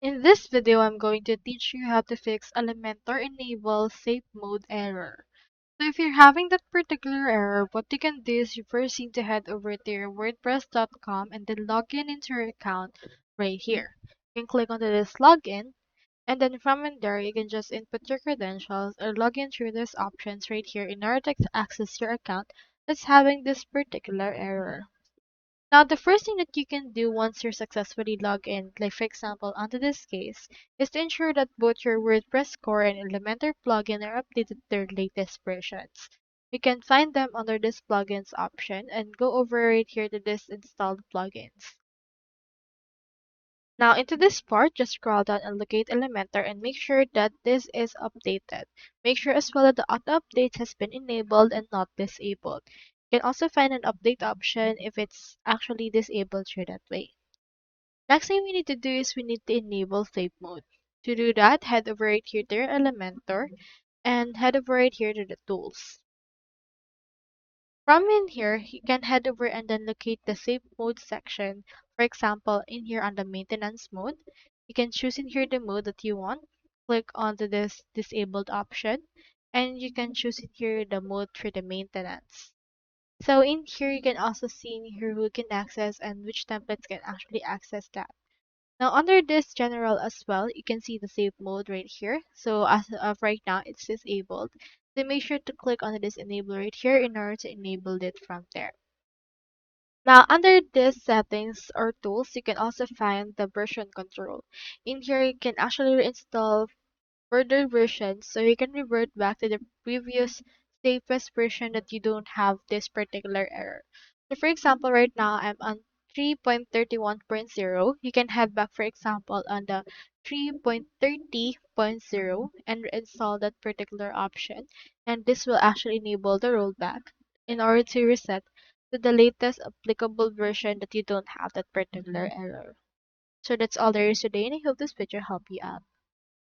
In this video, I'm going to teach you how to fix Elementor enable safe mode error. So if you're having that particular error, what you can do is you first need to head over to your WordPress.com and then log in into your account right here. You can click onto this login, and then from in there, you can just input your credentials or log in through these options right here in order to access your account that's having this particular error. Now, the first thing that you can do once you're successfully logged in, like for example, onto this case, is to ensure that both your WordPress core and Elementor plugin are updated to their latest versions. You can find them under this plugins option and go over right here to this installed plugins. Now into this part, just scroll down and locate Elementor and make sure that this is updated. Make sure as well that the auto update has been enabled and not disabled. You can also find an update option if it's actually disabled through that way. Next thing we need to do is we need to enable safe mode. To do that, head over right here to your Elementor and head over right here to the tools. From in here, you can head over and then locate the safe mode section. For example, in here on the maintenance mode, you can choose in here the mode that you want. Click onto this disabled option and you can choose in here the mode for the maintenance. So in here, you can also see in here who can access and which templates can actually access that. Now under this general as well, you can see the save mode right here. So as of right now, it's disabled. So make sure to click on this enable right here in order to enable it from there. Now under this settings or tools, you can also find the version control. In here, you can actually reinstall further versions so you can revert back to the previous safest version that you don't have this particular error. So for example, right now I'm on 3.31.0. You can head back, for example, on the 3.30.0 and install that particular option. And this will actually enable the rollback in order to reset to the latest applicable version that you don't have that particular error. So that's all there is today, and I hope this video helped you out.